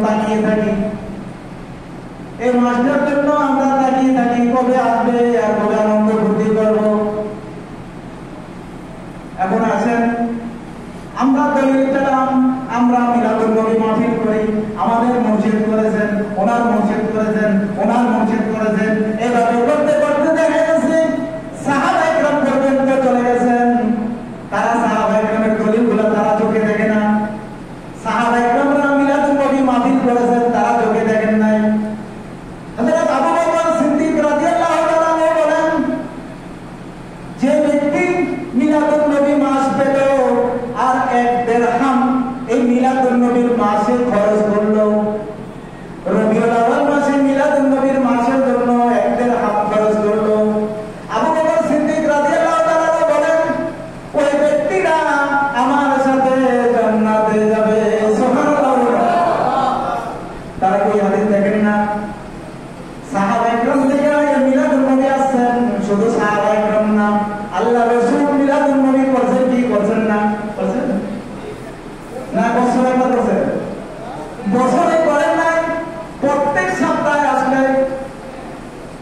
তাকিয়ে থাকি, এই মাসটার জন্য আমরা তাকিয়ে থাকি কবে আসবে আর কবে আনন্দ ফুর্তি করবো। এখন আসেন, আমরা দলিল পেলাম, আমরা মিলাদুন নবী মাহফিল করি, আমাদের মুর্শিদ করেছেন, ওনার মুর্শিদ করেছেন, ওনার মুর্শিদ করেছেন, এভাবে করতে করতে দেখা গেছে সাহাবায়ে কেরাম পর্যন্ত চলে গেছেন। তারা সাহাবায়ে কেরামের দলিলগুলো তারা চোখে দেখে না, সাহাবায়ে কেরামরা মিলাদুন নবী মাহফিল করেছেন তারা চোখে দেখেন নাই। হযরত আবু বকর সিদ্দিক রাদিয়াল্লাহু তাআলা বলেন, যে ব্যক্তি মিলাদুন নবী মাস পেল আর 1 দিরহাম এই মিলাদুন নবীর মাসে খরচ করলো, রবিউল আউয়াল মাসে মিলাদুন নবীর মাসের জন্য 1 দিরহাম খরচ করলো, আবু বকর সিদ্দিক রাদিয়াল্লাহু তাআলা বলেন ওই ব্যক্তিরা আমার সাথে জান্নাতে যাবে। সুবহানাল্লাহ। তারা কি হাদিস দেখেন না? সাহাবায়ে কেরাম থেকে মিলাদুন নবী আসছেন, শুধু সাহাবায়ে কেরাম না, আল্লাহ রাসূল মিলাদুন নবী করছেন কি করছেন না? করছেন না? বছরে করছেন, বছরে করেন নাই, প্রত্যেক সপ্তাহে আসলে,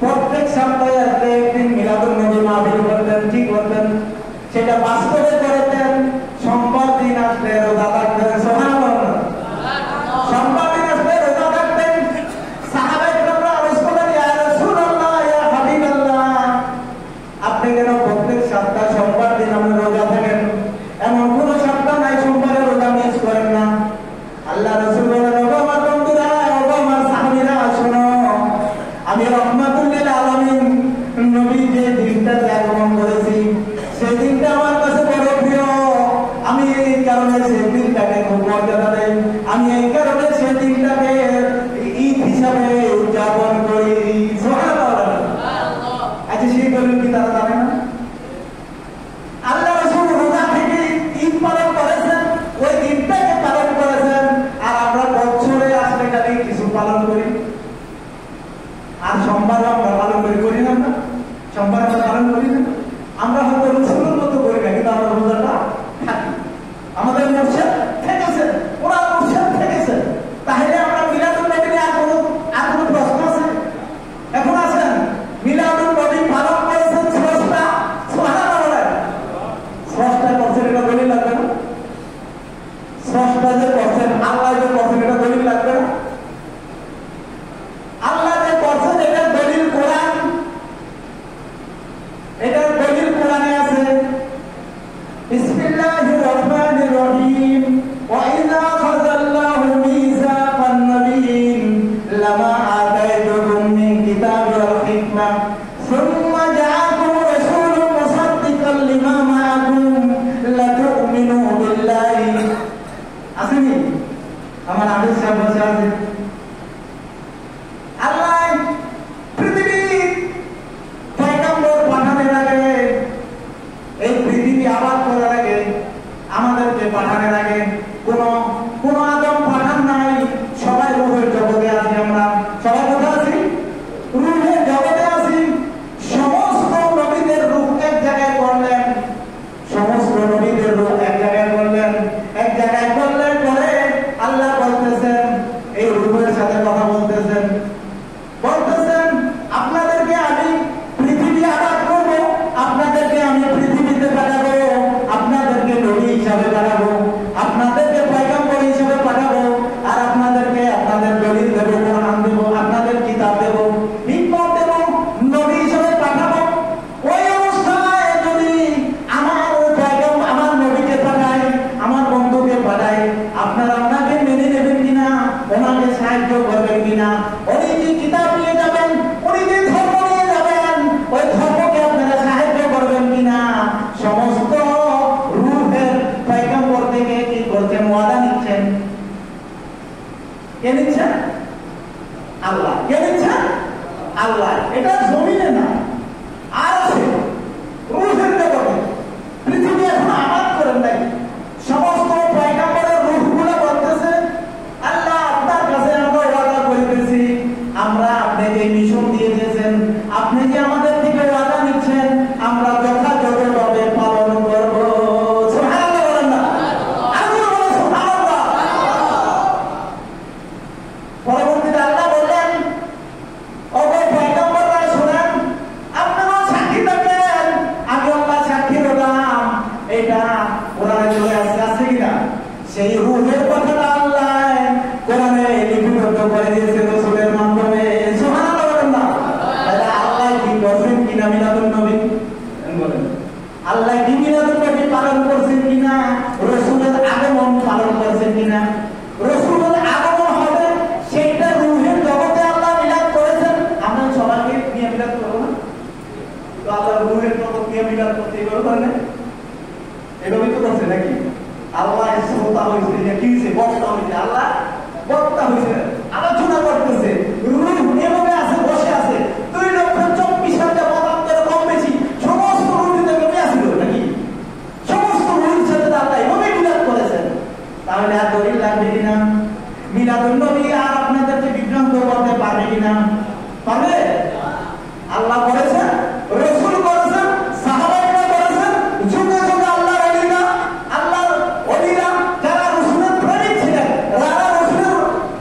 প্রত্যেক সপ্তাহে আসলে একদিন মিলাদুন নবী মাহফিল করতেন, কি করতেন? সেটা বাস্তবে করতেন। সোমবার দিন আসলে রোজা রাখতেন। সুবহানাল্লাহ। সোমবার দিন আসলে রোজা রাখতেন। সাহাবায়ে কেরামরা আরজ করলেন, ইয়া রাসূলুল্লাহ, ইয়া হাবিবাল্লাহ, আপনি কেন প্রত্যেক সপ্তাহ সোমবার দিন আপনি রোজা থাকেন? এমন কোন সপ্তাহ নাই সোমবারে রোজা মিস করেন না। আল্লাহ রাসূল বলেন, ও আমার বন্ধুরা, ও আমার সাহাবীরা, শোনো, আমি রাহমাতুল লিল আলামিন নবী যে দিনটাতে আগমন করেছি সেই দিনটা আমার কাছে বড় প্রিয়। আমি এই কারণে সেই দিনটাকে খুব মর্যাদা দেই, আমি এই কারণে সেই দিনটাকে ঈদ হিসাবে উদযাপন করি। সুবহানাল্লাহ। আচ্ছা, সেই দলিল কি তারা জানে না? আল্লাহ রাসূল রোজা থেকে ঈদ পালন করেছেন, ওই দিনটাকে পালন করেছেন, আর আমরা বছরে আসলে খালি কিছু পালন করি। আর সোমবার আমরা পালন করি না? সোমবার আমরা পালন করি না। আমরা হয়তো রসুলের মতো করি না, কিন্তু আমরা রোজাটা থাকি। আমাদের মুর্শিদ থেকেছেন, ওরা মুর্শিদ থেকেছেন, তাহলে আমরা মিলাদুন নবী নিয়ে আর কোনো প্রশ্ন আছে? এখন আছেন, মিলাদুন নবী পালন করেছেন স্রষ্টা। সুবহানাল্লাহ। স্রষ্টা করছেন, এটা দলিল লাগবে না? স্রষ্টা যে করছেন, আল্লাহ যে করছেন, এটা দলিল লাগবে না? আল্লাহ যে করছেন এটার দলিল কোরআন, এটার দলিল কোরআনে আছে। বিসমিল্লাহির রহমানির রহিম, ওয়া ইযা খাযাল্লাহু মিযাকান নাবিয়্যিন লামা আতাইতুকুম মিন কিতাবি ওয়াল হিকমা সুম্মা জাআকুম রাসূলুম মুসাদ্দিকাল লিমা মাআকুম লাতু'মিনু বিল্লাহি। আসেনি? আমার আদেশ সাহেব বসে আছে। আল্লাহ পৃথিবী পয়গম্বর পাঠানোর আগে, এই পৃথিবী আবাদ করার আগে, আমাদেরকে পাঠানোর আগে কোন আদম পাঠান নাই। সবাই রূহের জগতে আছি, আমরা সবাই কোথায় আছি? রূহের জগতে আছি। সমস্ত নবীদের রূহ এক জায়গায় করলেন, সমস্ত নবীদের রূহ এক জায়গায় করলেন, এক জায়গায় করলেন পরে আল্লাহ বলতেছেন, এই রূহের সাথে কথা বলতেছেন, আপনাদেরকে আমি পৃথিবী আবাদ করব, আপনাদেরকে আমি পৃথিবীতে পাঠাবো, আপনাদেরকে নবী হিসাবে পাঠাবো, আপনাদেরকে পয়গম্বর হিসাবে পাঠাবো, আর আপনাদেরকে আপনাদের দলিল দেবো, কোরআন দেবো, আপনাদের কিতাব দেবো, হিকমত দেবো, নবী হিসাবে পাঠাবো। ওই অবস্থায় যদি আমার নবীকে পাঠাই, আমার বন্ধুকে পাঠাই, আপনারা আপনাকে মেনে নেবেন কিনা, ওনাকে সাহায্য করবেন কিনা? উনি যে কিতাব নিয়ে যাবেন, উনি যে ধর্ম নিয়ে যাবেন, ওই ধর্মকে আপনারা সাহায্য করবেন কিনা? সমস্ত রূহের পয়গম্বর থেকে কি করছেন? ওয়াদা নিচ্ছেন। কে নিচ্ছেন? আল্লাহ। কে নিচ্ছেন? আল্লাহ। এটা জমিনে না, আর আছে রূহের জগতে। পৃথিবী এখন আবাদ করেন নাই। সমস্ত পয়গম্বরের রূহগুলো বলতেছে, আল্লাহ আপনার কাছে আমরা ওয়াদা করিতেছি, আমরা আপনাকে মিশন দিয়ে দিয়েছেন, আপনি যে আমাদের থেকে ওয়াদা নিচ্ছেন, আমরা যথাযথভাবে পালন করব। সুবহানাল্লাহ। বলেন না? আল্লাহ বলে সুবহানাল্লাহ। এটা কোরআনে চলে আসছে, আছে কিনা? সেই রূহের কথাটা আল্লাহ কোরআনে লিপিবদ্ধ করে দিয়েছে রাসূলের মাধ্যমে। সুবহানাল্লাহ বলেন না? তাহলে আল্লাহ কি করছেন কিনা মিলাদুন নবী? বলেন আল্লাহ কি মিলাদুন নবী পালন করছেন কিনা? রাসূলের আগমন পালন করছেন কিনা? রাসূলের আগমন হবে সেইটা রূহের জগতে আল্লাহ মিলাদ করেছেন। আমরা সবাইকে নিয়ে মিলাদ করব না তো? আল্লাহ রূহের জগৎ নিয়ে মিলাদ করতে এগুলো করেন, এভাবেই তো করছে নাকি? আল্লাহ শ্রোতা হয়েছে, কি হয়েছে? বক্তা হয়েছে। আল্লাহ বক্তা হয়েছে, আলোচনা করতেছে। রূহ এভাবে আছে, বসে আছে। 2,24,000 পদার্থের কম বেশি সমস্ত রূহতে এভাবে আসছিল নাকি? সমস্ত রূহের সাথে আল্লাহ এভাবে মিলাদ করেছেন। তাহলে আর দলিল লাগবে কিনা? মিলাদুন নবী আর আপনাদেরকে বিভ্রান্ত করতে পারবে কিনা? পারবে? আল্লাহ করেছেন, রাসূল করেছেন, সাহাবারা করেছেন, যুগে যুগে আল্লাহর ওলিরা, আল্লাহর ওলিরা যারা রাসূলের প্রেমিক ছিলেন, যারা রাসূলের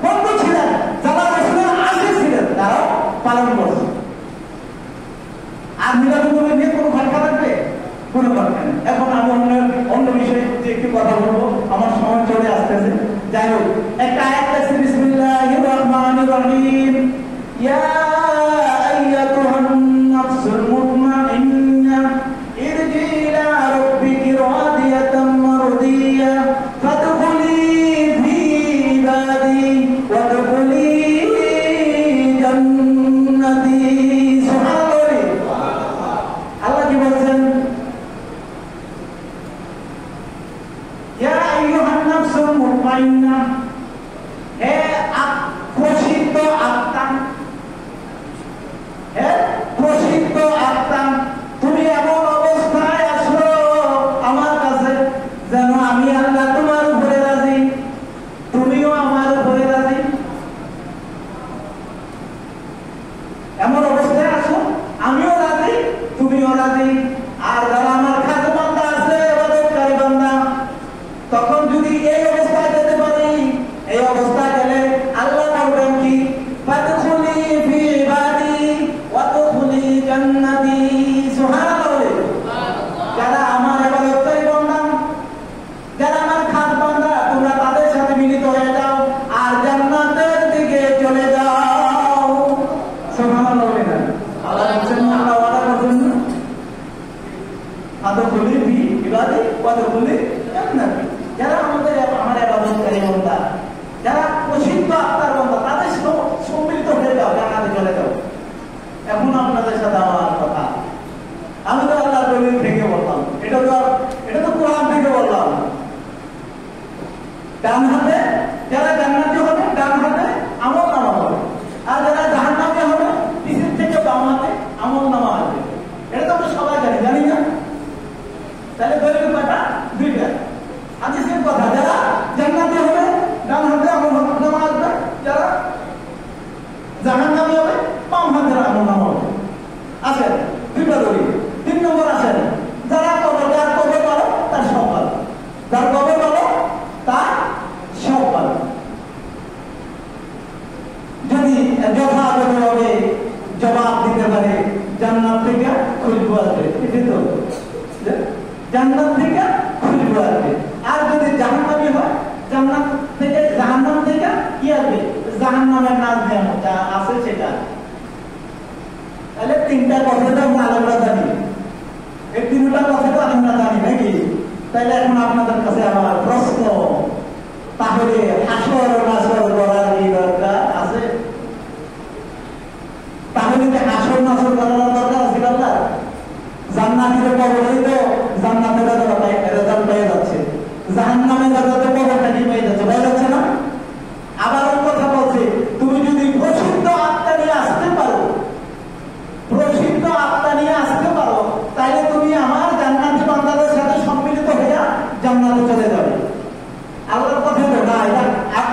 বন্ধু ছিলেন, যারা রাসূলের আশিক ছিলেন, তারা পালন করছে। আর মিলাদুন নবী নিয়ে কোনো কথা রাখবে? কোনো কথা নেই। এখন আমি অন্য বিষয়ে একটু কথা বলবো, আমার সময় চলে আসতেছে। যাই হোক, একটা আয়াত আছে, বিসমিল্লাহির রহমানির রহিম। ইয়া আইয়াতুহান নাফসুল মুতমাইন্না ইরজি ইলা রাব্বিকি রাদিয়াতাম মারদিয়া ফাদখুলি ফি ইবাদি ওয়াদখুলি জান্নাতি। সুবহানাল্লাহ। আল্লাহ কি বলেন? ইয়া আইয়ুহান নাফসুল মুতমাইন্না, হে প্রসিদ্ধ আত্মা, হে প্রসিদ্ধ আত্মা, তুমি এমন অবস্থায় আসো আমার কাছে যেন আমি আল্লাহ তোমার উপরে রাজি, তুমিও আমার উপরে রাজি। এমন অবস্থায় আসো, আমিও রাজি, তুমিও রাজি। আর যারা আমার খাজা বান্দা আছে, ইবাদতকারী বান্দা, তখন যদি এই অবস্থায় যেতে পারি, এই অবস্থায় গেলে আল্লাহ বলবেন কি? ফাদখুলি ফি ইবাদি ওয়াদখুলি জান্নাতি। সুবহানাল্লাহ। যারা আমার ইবাদতকারী বান্দা, যারা আমার খাস বান্দা, তোমরা তাদের সাথে মিলিত হয়ে যাও আর জান্নাতের দিকে চলে যাও। সুবহানাল্লাহ। আল্লাহ বলেন, আল্লাহ ওয়াদা করেন, ফাদখুলি ফি ইবাদি ওয়াদখুলি জান্নাতি। যারা আমার ইবাদতকারী বান্দা, যারা প্রসিদ্ধ আত্মার বান্দা, তাদের সম্মিলিত হয়ে যাও, জান্নাতে চলে যাও। এখন আপনাদের সাথে আমার কথা, আমি তো আল্লাহ দলিল থেকে বললাম, এটা তো কোরআন থেকে বললাম। ডান হাতে যারা জান্নাতি হবে, ডান হাতে আমলনামা হবে, আর যারা জাহান্নামী হবে, পিছের থেকে বাম হাতে আমলনামা আসবে। এটা তো আমরা সবাই জানি না? তাহলে দলিল কয়টা? দুইটা। হাদিসের কথা, যারা জান্নাতি হবে ডান হাতে আমলনামা আসবে, যারা জাহান্নামী হবে বাম হাতে আমলনামা হবে। আছেন দুইটা দলিল। 3 নম্বর আছেন, যার কবর ভালো তার সব ভালো, যার কবর ভালো তার সব ভালো। যদি যথাযথভাবে জবাব দিতে পারে, জান্নাত থেকে খুশবু আসবে, জান্নাত থেকে খুশবু আসবে। আর যদি জাহান্নামী হয়, জান্নাত থেকে জাহান্নাম থেকে কি আসবে? জাহান্নামের নাচ দেওয়া যা আছে সেটা। তাহলে 3টা কথা তো আমরা জানি, এই 3টা কথা তো আমরা জানি নাকি? তাহলে এখন আপনাদের কাছে আমার প্রশ্ন, তাহলে হাসর নাসর করার কি দরকার আছে? তাহলে কি হাসর নাসর করার দরকার আছে? আল্লাহ জান্নাতের কবরেই তো জান্নাতের রেজাল্ট পেয়ে যাচ্ছে, জাহান্নামের রেজাল্টের কবরটা কি পেয়ে যাচ্ছে? পেয়ে যাচ্ছে না? আবার কথা বলছে, তুমি যদি প্রসিদ্ধ আত্মা নিয়ে আসতে পারো, প্রসিদ্ধ আত্মা নিয়ে আসতে পারো, তাহলে তুমি আমার জান্নাতি বান্দাদের সাথে সম্মিলিত হয়ে জান্নাতে চলে যাবে। আল্লাহর কথা তো না, এটা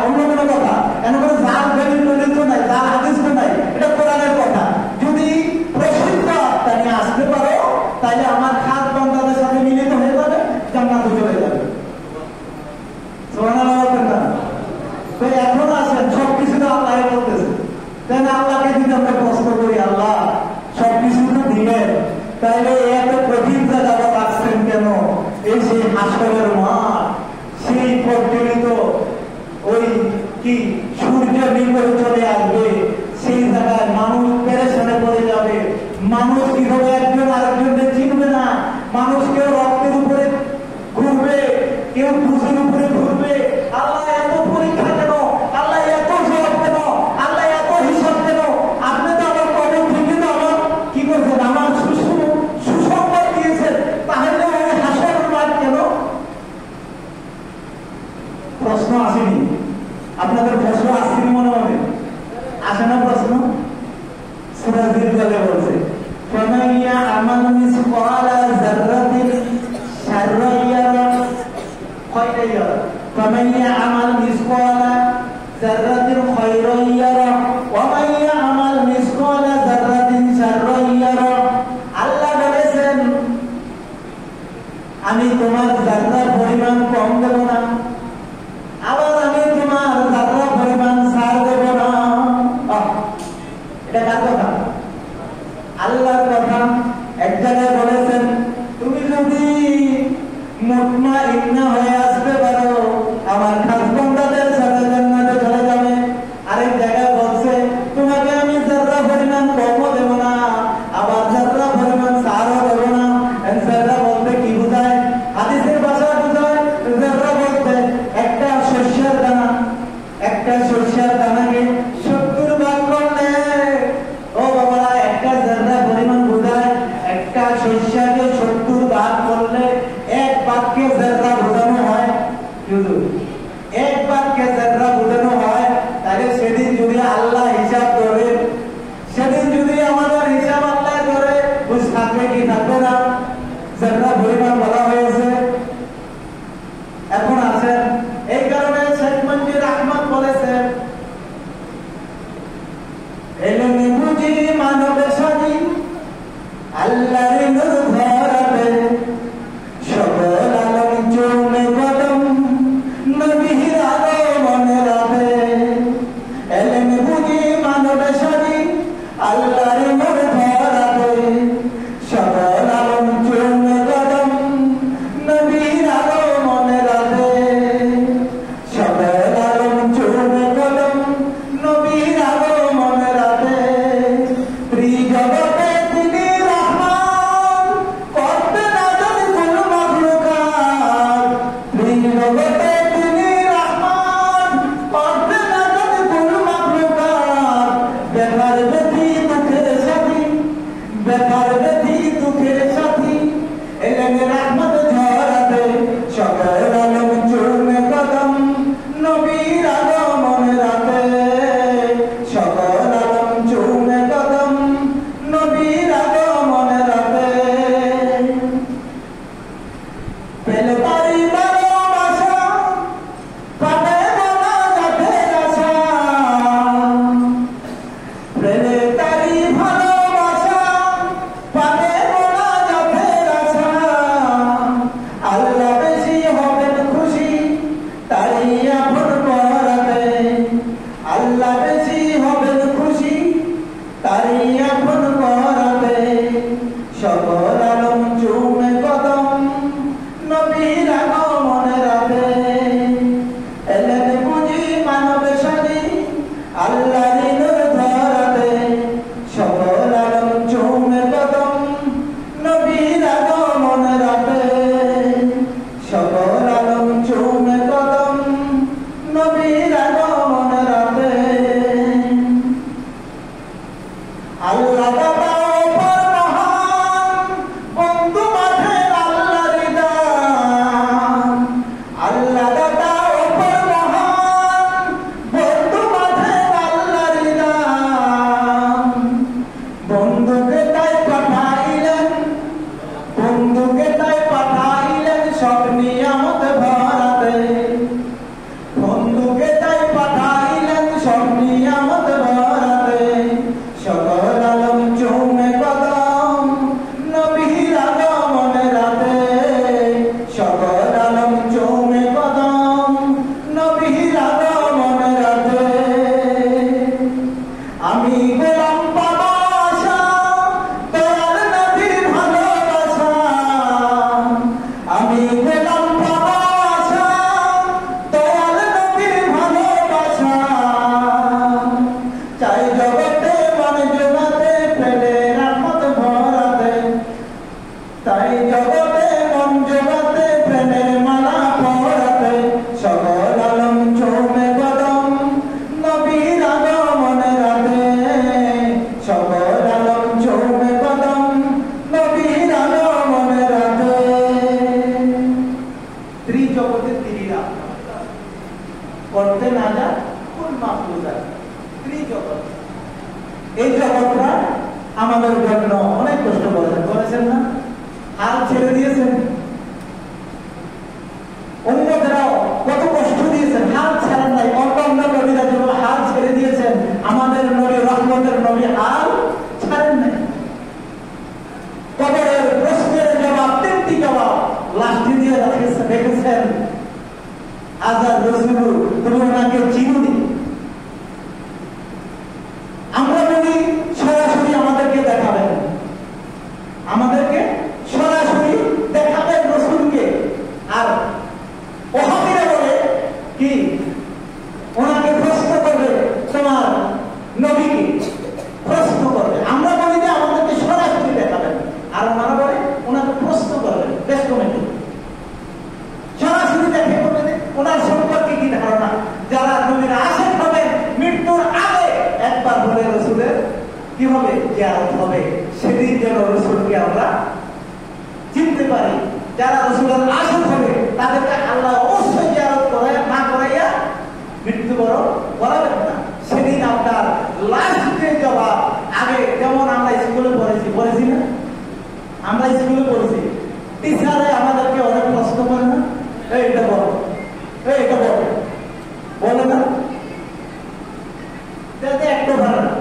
অন্য কোনো কথা। কেন করে জাল দলিল তো নাই, জাল হাদিস তো নাই, এটা কোরআনের কথা। যদি প্রসিদ্ধ আত্মা নিয়ে আসতে পারো, তাহলে আমার খাস হাসরের মাঠ, সেই প্রজ্বলিত ওই কি সূর্য নিকট চলে আসবে, সেই জায়গায় মানুষ পেরেশানে পড়ে যাবে। মানুষ কিভাবে একজন আরেকজনকে চিনবে না, মানুষ কেউ রক্তের উপরে ঘুরবে, কেউ ভুজের উপরে ঘুরবে। আল্লাহ এত পরীক্ষা কেন? আল্লাহ এত জবাব কেন? আল্লাহ এত হিসাব কেন? আপনি তো আমার কবর থেকে তো আমার কি করছেন, আমার সুসংবাদ দিয়েছেন, তাহলে ওই হাসরের মাঠ কেন? প্রশ্ন আসেনি? আপনাদের প্রশ্ন আসেনি মনে হবে? আসে না প্রশ্ন? সূরা জিলজালে বলছে ফামাইয়া আমাল মিসকালা যাররাতিন শাররান ইয়ারা, কয়টা ইয়ারা? ফামাইয়া আমাল মিসকালা যাররাতিন খায়রান ইয়ারা ওয়া মাইয়া আমাল মিসকালা যাররাতিন শাররান ইয়ারা। আল্লাহ বলেছেন আমি তোমার যাররা পরিমাণ কম দেব না, আবার আমি তোমার যাররা পরিমাণ ছাড় দেব না। এটা কার কথা? আল্লাহর কথা। এক জায়গায় বলেছেন তুমি যদি মুতমাইন্না হয়ে আসতে পারো আমার খাস বান্দাদের সাথে জান্নাতে চলে যাবে। আরেক জায়গায় বলছে তোমাকে আমি যাররা পরিমাণ কমও দেব না, আবার যাররা পরিমাণ ছাড়ও দেব না। যাররা বলতে কি বোঝায়? হাদিসের ভাষায় বোঝায় যাররা বলতে একটা শস্যের দানা, একটা শস্যের দানাকে 70 ভাগ করলে, ও বাবা একটা যাররা পরিমাণ বোঝায়, একটা শস্যকে 70 ভাগ করলে এক বাক্যে যাররা বোঝানো হয়। শুধু এক বাক্যে যাররা বোঝানো হয়, তাহলে সেদিন যদি আল্লাহ হিসাব করে, সেদিন যদি আমাদের হিসাব আল্লাহ করে, বুঝ থাকবে কি থাকবে না? যাররা পরিমাণ বলা হয়েছে। এখন আছেন এই কারণে শেখ মঞ্জুর আহমদ বলেছেন এলমে বুঝি মানবে স্বাধীন আল্লাহর নূর ধরাবে, সকল আলম চুমে কদম নবীর আগমনে রাবে। এলমে বুঝি মানবে স্বাধীন আল্লাহর নূর ধরাবে, সকল আলম চুমে কদম নবীর আগমনে রাবে, সকল আলম চুমে কদম নবীর আগমনে রাবে। ত্রিজগতে তিনি রহমান, করবেন আদম কুল মাখলুকাত। ত্রিজগতে তিনি রহমান, করবেন আদম কুল মাখলুকাত। বেকার ব্যথি দুঃখের সাথী, বেকার ব্যথি দুঃখের সাথী, এলেন রহমত ঝরাতে, সকল আলম চুমে কদম নবীর আগমনে রাতে, সকল আলম চুমে কদম নবীর আগমনে রাতে। পেলে পারি ভালোবাসা, পাবে বলা যাবে আশা, পেলে তারি ভালোবাসা, পাবে বলা যাবে আশা। আল্লাহ বেশি হবেন খুশি তাই আপন করাতে, আল্লাহ বেশি হবেন খুশি তাই আপন করাতে, সকল আলম চুমে কদম নবীর আগমনে রাতে। এলেন বুঝি মানবে স্বাধীন আল্লাহর নূর ধরাতে, সকল আলম চুমে কদম নবীর আগমনে রাতে, সকল আলম চুমে কদম নবীর আগমনে রাতে। আল্লাহ দাতা ওপর মহান, বন্ধু মাঠে আল্লাহর দান। আল্লাহ দাতা ওপর মহান, বন্ধু মাঠে আল্লাহর দান। বন্ধুকে তাই পাঠাইলেন, বন্ধুকে তাই পাঠাইলেন সব নিয়ামত ভরাতে, বন্ধুকে তাই পাঠাইলেন সব নিয়ামত ভরাতে। সকল আলম চুমে কদম নবীর আগমনে রাতে, সকল আলম চুমে কদম নবীর আগমনে রাতে। আমি গোলাম পাবা আশা, দয়াল নবীর ভালোবাসা, আমি গোলাম ত্রিজগতে তিনি করতে না যা কোন মাহফুজা ত্রিজগৎ। এই জগৎটা আমাদের জন্য অনেক কষ্ট করেছেন না? হাল ছেড়ে দিয়েছেন। অন্যদেরাও কত কষ্ট দিয়েছেন, হাল ছাড়েন নাই। অন্য নবীরা যেন হাল ছেড়ে দিয়েছেন, আমাদের নবী রহমতের নবী হাল ছাড়েন নাই। কবরের প্রশ্নের জবাব, 3টি জবাব লাস্টে দিয়ে রেখেছেন। আজাদ রসুল, তুমি ওনাকে চিনুনি। আমরা বলি সরাসরি আমাদেরকে দেখাবেন, আমাদেরকে সরাসরি দেখাবেন রসুলকে। আর ওহাবিরা বলে কি, ওনাকে প্রশ্ন করবে, তোমার নবীকে প্রশ্ন করবে। আমরা বলি যে আমাদেরকে সরাসরি দেখাবেন, আর ওনারা বলে ওনাকে প্রশ্ন করবেন। বেশ কমেন্ট সরাসরি দেখে করবেন ওনার সম্পর্কে কি ধারণা। যারা নবীর আশেক হবেন, মৃত্যুর আগে একবার বলে রসুলের কি হবে, জিয়ারত হবে। সেদিন যেন রসুলকে আমরা চিনতে পারি। যারা রসুলের আশেক হবে তাদেরকে আল্লাহ অবশ্যই জিয়ারত করে না করাইয়া মৃত্যুবরণ করাবেন না। সেদিন আপনার লাস্টে জবাব আগে, যেমন আমরা স্কুলে পড়েছি না, আমরা স্কুলে পড়েছি, টিচারে আমাদেরকে অনেক প্রশ্ন করে না, এইটা বলো, এইটা বলো, বলে না, একটা ভালো না।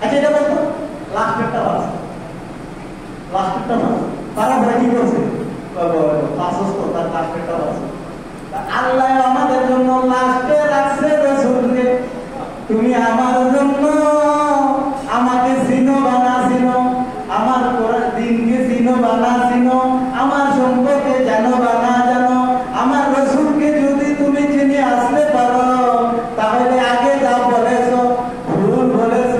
আচ্ছা এটা বলতো লাস্টেরটা ভালো, লাস্টেরটা ভালো, তারা ভাই কি করছে তার লাস্টেরটা ভালো। আল্লাহ আমাদের জন্য লাস্টে রাখছে রসুলকে। তুমি আমার জন্য আমাকে চিনো বা না চিনো, আমার দিনকে চিনো বা না চিনো, আমার সম্পর্কে জানো বা না জানো, আমার রসুলকে যদি তুমি চিনে আসতে পারো, তাহলে আগে যা বলেছ ভুল বলেছ।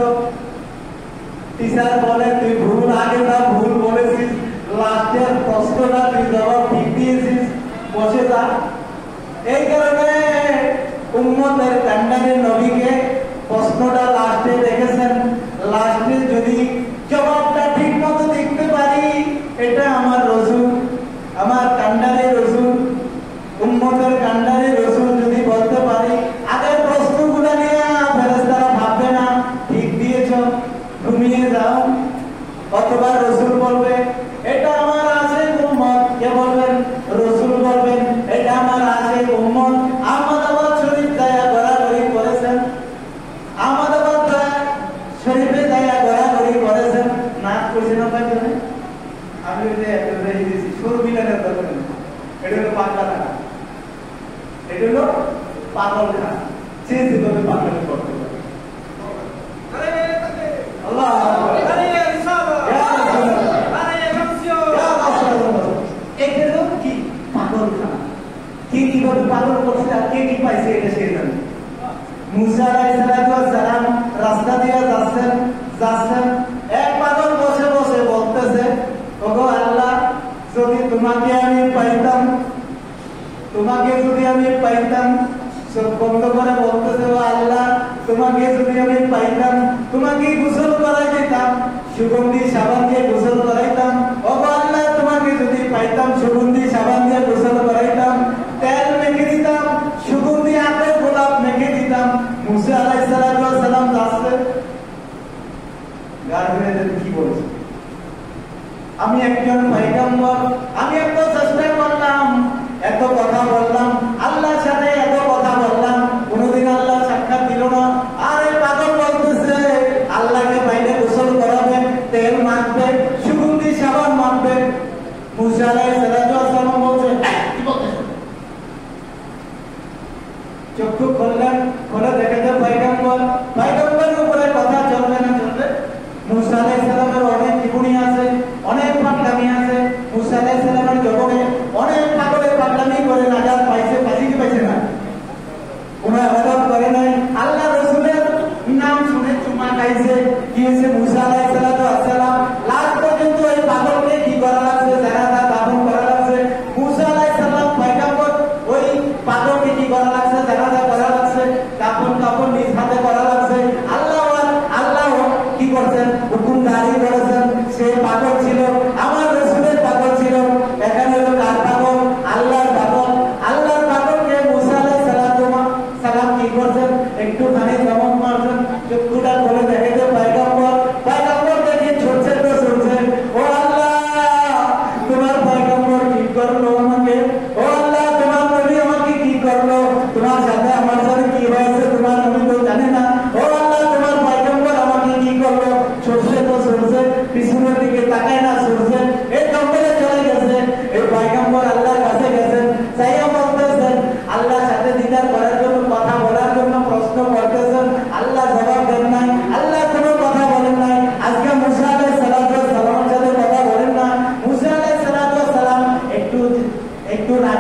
টিচার বলে তুই ভুল, আগে যা ভুল বলেছিস, লাস্টের প্রশ্নটা তুই জবাব ঠিক দিয়েছিস, বসে যা। এই কারণে উম্মতের কান্ডারে নবীকে প্রশ্নটা লাস্টে রেখেছেন। লাস্টে যদি জবাবটা ঠিক মতো দেখতে পারি, এটা আমার রসুল, আমার কান্ডারে রসুল, উম্মতের কান্ডারে রসুল যদি বলতে পারি, আগের প্রশ্নগুলো নিয়ে ফেরেশতারা ভাববে না ঠিক দিয়েছ, ঘুমিয়ে যাও। অথবা রসুল বলবে এটা আমার আছে উম্মত, কে বলবেন? রসুল বলবেন এটা আমার আছে উম্মত। আহমদাবাদ শরীফ যায় ঘোরাঘুরি করেছেন, আহমদাবাদ শরীফে যায় ঘোরাঘুরি করেছেন, নাচ করছেন না তাই জন্য আমি দিয়েছি সুর মিলানের দরকার নেই। এটা হলো পাগলা খানা, এটা হলো পাগল খানা, সে যেভাবে পাগলামি করতে পারে। আল্লাহ কিভাবে পাগল করছে আর কে কি পাইছে এটা সে জানে। মুসা আলাইহিস সালাম রাস্তা দিয়ে যাচ্ছেন, এক পাগল বসে বসে বলতেছে, ওগো আল্লাহ, যদি তোমাকে আমি পাইতাম, তোমাকে যদি আমি পাইতাম, সব বন্ধ করে বলতেছে, ও আল্লাহ, তোমাকে যদি আমি পাইতাম, তোমাকে গোসল করাই দিতাম, সুগন্ধি সাবান দিয়ে গোসল করাইতাম। ওগো আল্লাহ, তোমাকে যদি পাইতাম, সুগন্ধি সাবান দিয়ে গোসল করাইতাম, তেল মেখে দিতাম, সুগন্ধি আতর গোলাপ মেখে দিতাম। মুসা আলাইহিস সালাম যাচ্ছে, গার্ডেনের কি বলছে, আমি একজন পয়গম্বর, আমি এত চেষ্টা করলাম, এত কথা বললাম, আল্লাহর সাথে এত কথা বললাম, কোনোদিন আল্লাহ সাক্ষাৎ দিল না। আর এই পাগল বলতেছে আল্লাহকে বাইরে গোসল করাবেন, তেল মাখবে, সুগন্ধি সাবান মাখবে। মুসা আলাইহিস সালাম বলছে কি বলতেছ? চক্ষু খুললেন, খুলে দেখে যে পয়গম্বরের উপরে কথা চলবে না চলবে। মুসা আলাইহিস সালামের অনেক জীবনী আছে, অনেক পাগলামি আছে। মুসা আলাইহিস সালামের জীবনে অনেক পাগলের পাগলামি করে নাজাত পাইছে, পাইছে কি পাইছে না? কোনো আবাদত করে নাই, আল্লাহ রসুলের নাম শুনে চুমা খাইছে। কি হয়েছে? মুসা আলাইহিস সালাম লাস্ট পর্যন্ত এই পাগলকে কি করা লাগছে, জানাজা দাফন করা লাগছে। মুসা আলাইহিস সালাম পয়গম্বর, ওই পাগলকে কি করা লাগছে, জানাজা করা লাগছে।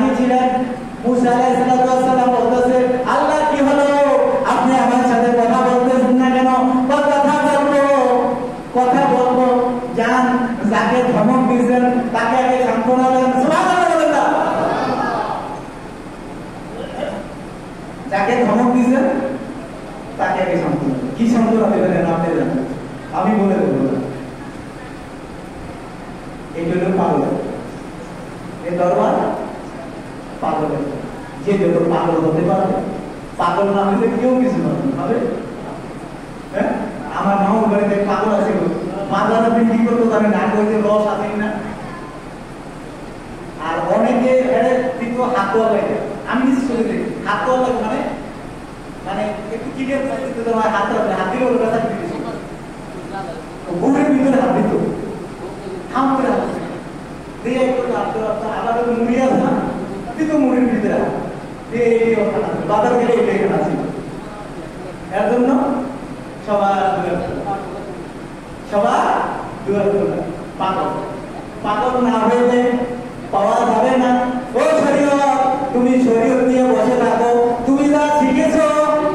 সাথী ছিলেন। মুসা আলাইহিস সালাম বলতেছে, আল্লাহ কি হলো, আপনি আমার সাথে কথা বলতেছেন না কেন? কথা বলবো যান, যাকে ধমক দিয়েছেন তাকে আগে সান্ত্বনা দেন। সুবহানাল্লাহ। যাকে ধমক দিয়েছেন তাকে আগে সান্ত্বনা। কি সান্ত্বনা দেবেন আপনি জানেন, আমি বলে দেবো না। এই জন্য পাগল, এই দরবার পাগল। যে যত পাগল হতে পারবে, পাগল না হলে কেউ কিছু হবে। হ্যাঁ, আমার মামার বাড়িতে পাগল আছে, মাদারা বিক্রি করতো, আমি না করতে রস আছে না। আর অনেকে কিন্তু হাতোয়া লাগে, আমি কিছু শুনে দেখি হাতোয়া লাগে মানে মানে একটু কিনে হাত দিলে ওর কাছে বুড়ির ভিতরে হাত দিত, থাম করে হাত দিয়ে একটু আবার মুড়ি আছে না, দিত মুড়ির ভিতরে হাত দিয়ে বাজার গেলে এটাই খানা ছিল। এর জন্য সবার পাগল। পাগল না হইলে পাওয়া যাবে না। ও শরীয়ত, তুমি শরীয়ত নিয়ে বসে থাকো, তুমি যা শিখেছো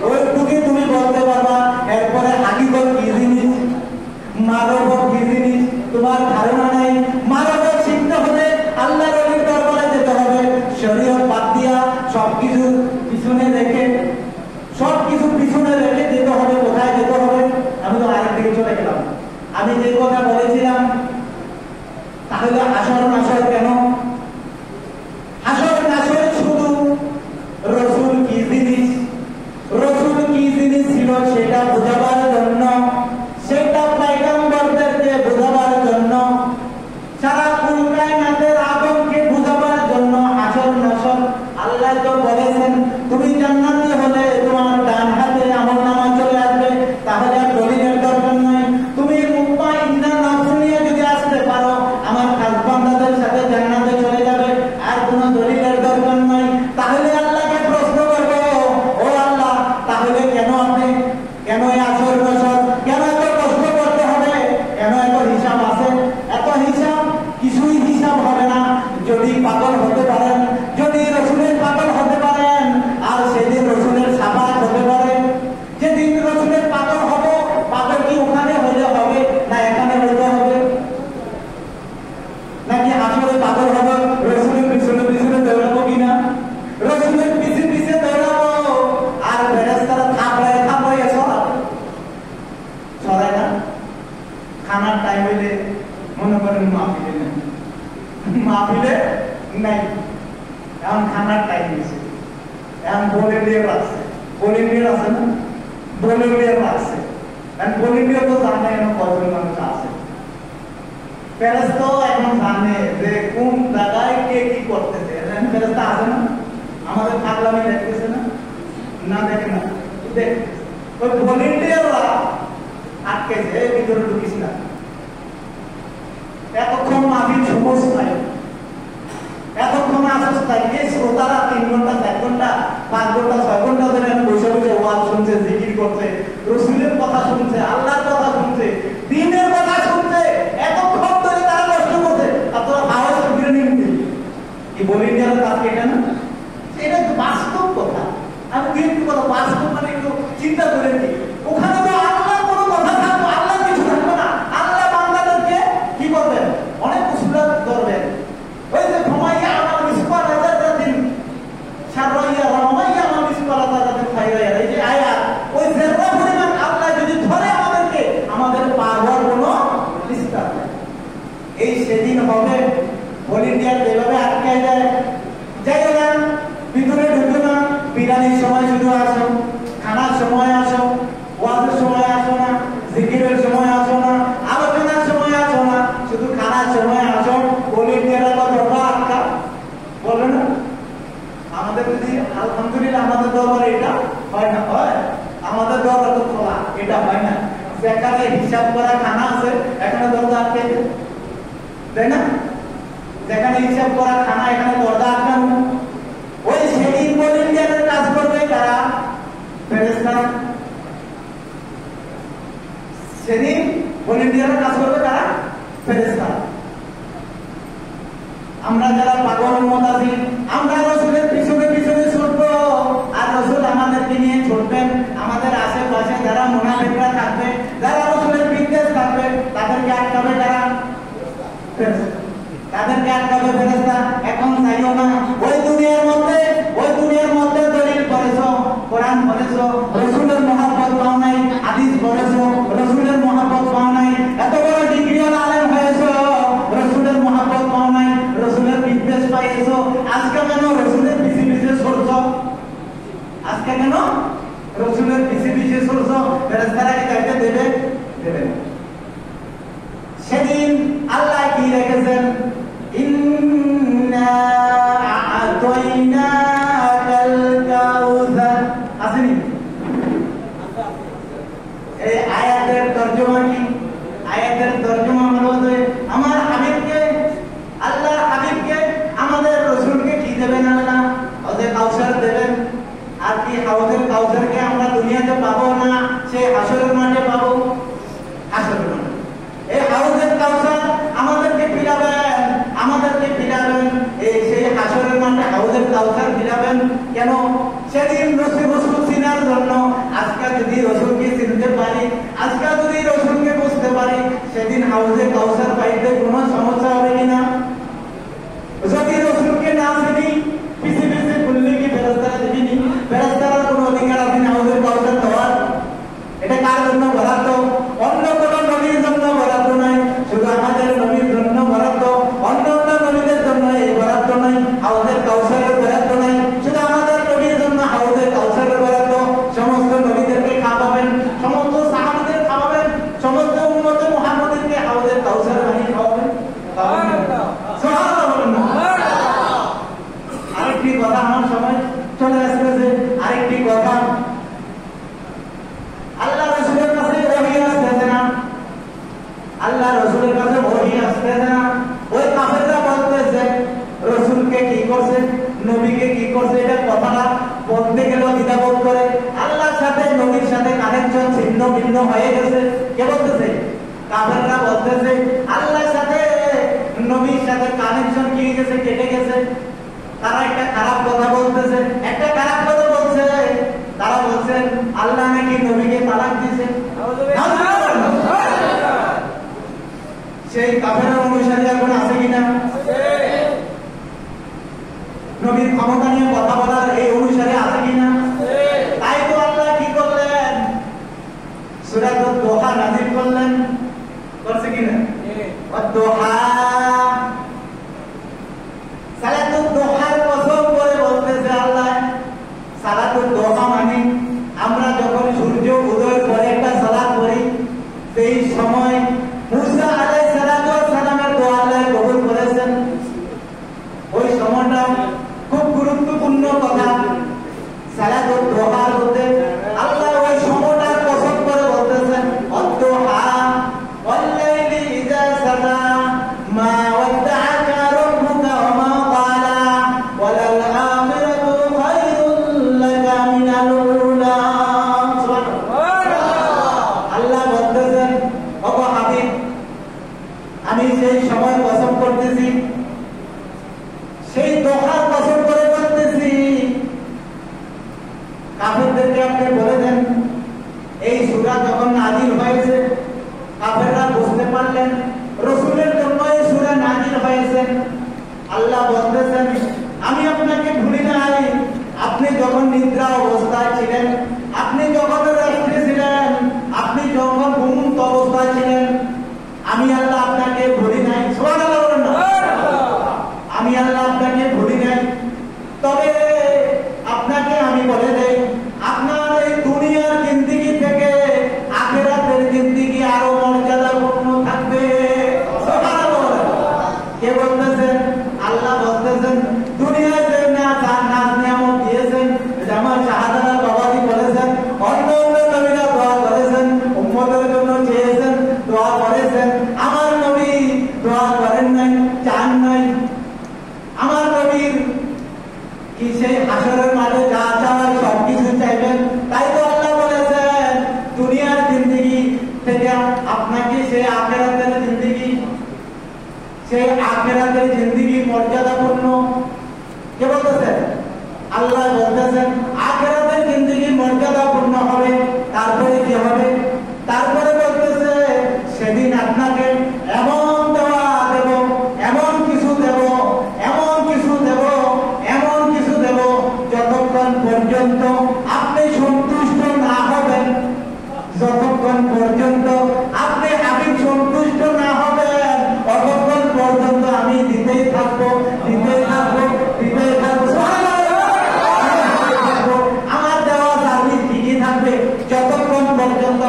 ওইটুকু তুমি বলতে পারবা। এরপরে হাকিকত কি জিনিস, মানবত কি জিনিস তোমার ধারণা নাই। মানবত শিখতে হলে আল্লাহর ওলির দরবারে যেতে হবে। শরীয়ত বাদ দিয়া সবকিছু পিছনে রেখে যেতে হবে। কোথায় যেতে হবে? আমি তো আরেক দিকে চলে গেলাম। আমি যে কথা বলেছিলাম, তাহলে হাসর নাসর কেন? হাসর নাসর শুধু রসুল কি জিনিস ছিল সেটা বোঝাবার জন্য, সেটা পয়গম্বরদেরকে বোঝাবার জন্য, সারা কুল কায়নাতের আদমকে বোঝাবার জন্য হাসর নাসর। আল্লাহ তো বলেছেন তুমি জান্নাতি হলে তোমার ডান হাতে আমলনামা চলে আসবে, তাহলে আর দলিলের দরকার নাই। তুমি মুতমাইন্না নফস নিয়ে যদি আসতে পারো, আমার খাস বান্দাদের সাথে জান্নাতে চলে যাবে, আর কোনো দলিলের দরকার নাই। তাহলে আল্লাহকে প্রশ্ন করব, ও আল্লাহ, তাহলে কেন এই আসর নাসর, কেন এত প্রশ্ন করতে হবে, কেন এত হিসাব আছে? এত হিসাব কিছুই হিসাব হবে না যদি পাগল হতে পারেন, যদি রসুলের পাগল হতে পারেন। আর সেদিন রসুলের সাফাত হতে পারে। যেদিন রসুলের পাগল হব, পাগল কি ওখানে হইলে হবে না এখানে হইতে হবে? নাকি আসলে পাগল হবে রসুলের পিছনে দৌড়াবো কিনা? রসুলের পিছে দৌড়াবো, আর ফেরেশতারা থাপড়ায় ছড়ায় না। খানার টাইম হইলে মনে করেন মাহফিলে নাই, এখন খানার টাইম হয়েছে, এখন ভলেন্টিয়ার আছে না, ভলেন্টিয়ার আছে। ভলেন্টিয়ার তো জানে এখন কজন মানুষ আছে। ফেরেশতা এখন জানে যে কোন জায়গায় কে কি করতেছে। ফেরেশতা আছে না, আমাদের পাগলামি দেখতেছে না দেখে না, ওই ভলেন্টিয়াররা আটকেছে, ভিতরে ঢুকিস না। এতক্ষণ মাহফিল সমস্ত নাই, এতক্ষণ আসস তাই এই শ্রোতারা 3 ঘন্টা 4 ঘন্টা 5 ঘন্টা 6 ঘন্টা ধরে বসে ওয়াজ শুনছে, জিকির করছে, রসুলের কথা শুনছে, আল্লাহর কথা শুনছে, দ্বীনের কথা শুনছে, এতক্ষণ ধরে তারা কষ্ট করছে। আপনারা আওয়াজ ফিরে নিতে কি বলেন যারা তাকে এটা না, এটা বাস্তব কথা। আমি কিন্তু কথা বাস্তব মানে একটু চিন্তা করে নিই। ওখানে তো আল্লাহর কোনো কথা থাকবো, আল্লাহ কিছু থাকবে না। আল্লাহ বান্দাদেরকে কি করবেন? অনেক উসুলাত করবেন। ওই যে ঘুমাইয়া আমার মিসকাল হাজার সারাইয়া রমাইয়া আমার মিসকাল হাজার খাইয়া, এই যে আয়াত, ওই জেররা পরিমাণ আল্লাহ যদি ধরে আমাদেরকে, আমাদের পার হওয়ার কোনো বিস্তার নেই। এই সেদিন হবে ভলেন্টিয়ার যেভাবে আটকায় যায়, যাই না ভিতরে ঢুকবে না, বিরানির সময় শুধু আসো, খানার সময় আসো, ওয়াজের সময় আসো না, জিকিরের সময় আসো না, আলোচনার সময় আসো না, শুধু খানার সময় আসো। ভলেন্টিয়াররা তো ধরবা আটকা বলবে না। আমাদের যদি আলহামদুলিল্লাহ আমাদের দরবারে এটা হয় না, হয় আমাদের দরবার তো খোলা, এটা হয় না। যেখানে হিসাব করা খানা আছে এখানে দরজা আটকে, তাই না? যেখানে হিসাব করা খানা এখানে দরজা আটকানো। ওই সেদিন ভলেন্টিয়ারের কাজ করবে কারা? ফেরেশতারা। সেদিন ভলেন্টিয়ারের কাজ করবে কারা? ফেরেশতারা। আমরা যারা পাগল উম্মত আছি, আমরা ফেরেশতারা কি যাইতে দেবে? দেবে না। সেদিন আল্লাহ কি রেখেছেন? ইন্না আ'তাইনাকাল কাউসার। আসেনি? এই আয়াতের তরজমা কি? আয়াতের তরজমা হলো যে আমার হাবিবকে, আল্লাহ হাবিবকে, আমাদের রাসূলকে কি দেবেন? আল্লাহ হাউজে কাউসার দেবেন। আর কি হাউজের কাউসারকে আমরা দুনিয়াতে পাবো না, সেই হাসরের মাঠে পাবো। হাসরের মাঠে এই হাউজের কাউসার আমাদেরকে পিলাবেন, আমাদেরকে পিলাবেন। এই সেই হাসরের মাঠে হাউজের কাউসার পিলাবেন কেন? সেদিন রাসূল চিনার জন্য। আজকে যদি রাসূলকে চিনতে পারি, আজকে যদি রাসূলকে বুঝতে পারি, সেদিন হাউজে কাউসার পাইতে কোনো সমস্যা হবে কিনা? যদি রাসূলকে না চিনি, পিছে পিছে বললে কি ফেরেশতারা দেখিনি? ফেরেশতারা কোনো অধিকার আছে না হাউজে কাউসার দেওয়ার? এটা কার জন্য বরাদ্দ? অন্য কোনো নবীর জন্য বরাদ্দ নাই, শুধু আমাদের নবীর জন্য বরাদ্দ। অন্য অন্য নবীদের জন্য এই বরাদ্দ নাই, হাউজের কাউসারের বরাদ্দ নাই, শুধু আমাদের নবীর জন্য হাউজের কাউসারের বরাদ্দ। সমস্ত নবীদেরকে খাওয়াবেন, সমস্ত সাহাবাদের খাওয়াবেন, সমস্ত উম্মতে মুহাম্মদীকে হাউজের কাউসার বানিয়ে খাওয়াবেন। সুবহানাল্লাহ বলেন না? আরেকটি কথা, আমার সময় চলে আসছে, আরেকটি কথা, আল্লাহ রাসূলের কাছে ওহী আসতেছে না, আল্লাহ রাসূলের কাছে ওহী আসতেছে না। ওই কাফেররা বলতেছে রাসূলকে কি করছে, নবীকে কি করছে, এটা কথাটা বলতে গেল দ্বিধাবোধ করে। আল্লাহর সাথে নবীর সাথে কানেকশন ছিন্ন ভিন্ন হয়ে গেছে। কে বলতেছে? কাফেররা বলতেছে আল্লাহর সাথে নবীর সাথে কানেকশন কি হয়ে গেছে, কেটে গেছে। তারা একটা খারাপ কথা বলতেছে, একটা খারাপ কথা বলছে। তারা বলছেন আল্লাহ নাকি নবীকে তালাক দিয়েছে। সেই কাফের অনুসারী এখন আছে কিনা? নবীর ক্ষমতা নিয়ে কথা বলার এই অনুসারী আছে কিনা? তাই তো আল্লাহ কি করলেন? সূরাতুদ দোহা নাযিল করলেন। করছে কিনা? ওয়াদ-দোহা, সালাতুদ দোহার কসম করে বলতেছে আল্লাহ। সালাতুদ দোহা মানে আমরা যখন সূর্য উদয়ের পরে একটা সালাত পড়ি, সেই সময় মুসা আলাইহিস সালামের দোয়া আল্লাহ কবুল করেছেন। ওই সময়টা খুব গুরুত্বপূর্ণ কথা। সালাতুদ দোহার মধ্যে আল্লাহ ওই সময়টার কসম করে বলতেছেন ওয়াদ-দোহা ওয়াল-লাইলি ইযা সাজা মা ওয়াদ্দাআকা রাব্বুকা ওয়া মা ক্বালা ওয়ালাল আখিরাতু খায়রুল লাকা মিনাল উলা। আল্লাহ বলতেছেন ওগো হাবিব, আমি সেই সময় কসম করতেছি, সেই দোহার কসম করে বলতেছি। কাফেরদেরকে আপনি বলে দেন এই সূরা যখন নাযিল হয়েছে, কাফেররা বুঝতে পারলেন রাসূলের জন্য এই সূরা নাযিল হয়েছে। আল্লাহ বলতেছেন আমি আপনাকে ভুলি নাই। আপনি যখন নিদ্রা অবস্থায় ছিলেন, আপনি যখন রাত্রে ছিলেন, আপনি যখন ঘুমন্ত অবস্থায় ছিলেন, আমি আল্লাহ আপনাকে ভুলি নাই। সুবহানাল্লাহ বলেন না? আমি আল্লাহ আপনাকে ভুলি নাই। তবে আপনাকে আমি বলে দেই, আপনার এই দুনিয়ার জিন্দেগি থেকে আখিরাতের জিন্দেগি আরো মর্যাদাপূর্ণ থাকবে। সুবহানাল্লাহ। কে বলতেছেন? আল্লাহ বলতেছেন দুনিয়ায় যে নাজ নিয়ামত দিয়েছেন, যেমন শাহাদাত বাবাজি বলেছেন, অন্য অন্য নবীরা দোয়া করেছেন, উম্মতের জন্য চেয়েছেন, দোয়া করেছেন। আমার নবী দোয়া করেন নাই, চান নাই। আমার নবীর কি সেই হাসরের মাঠে যা চাওয়ার সবকিছু চাইবেন। তাই তো আল্লাহ বলেছেন দুনিয়ার জিন্দেগি থেকে আপনাকে সেই আখিরাতের জিন্দেগি, সেই আখিরাতের জিন্দেগি মর্যাদাপূর্ণ। কে বলতেছেন? আল্লাহ বলতেছেন আখিরাতের জিন্দেগি মর্যাদাপূর্ণ হবে। তারপরে কি হবে? তারপরে বলতেছে সেদিন আপনাকে এমন দেওয়া দেব, এমন কিছু দেব, এমন কিছু দেব, এমন কিছু দেব, যতক্ষণ পর্যন্ত আপনি সন্তুষ্ট না হবেন, যতক্ষণ পর্যন্ত আপনি হাবিব সন্তুষ্ট না হবেন, ততক্ষণ পর্যন্ত আমি দিতেই থাকবো, দিতেই থাকবো, দিতেই থাকবো। আমার দেওয়া সার্ভিস ঠিকই থাকবে যতক্ষণ পর্যন্ত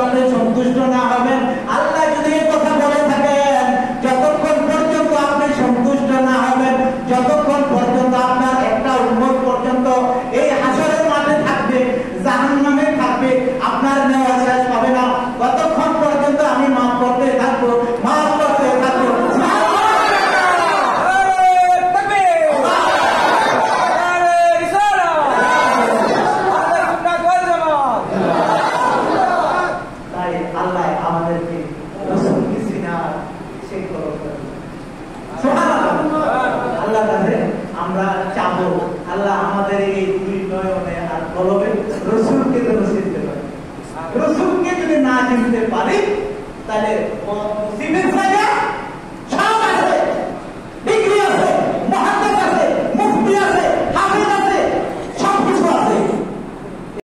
চিনতে পারি তাহলে মুসিবের জায়গা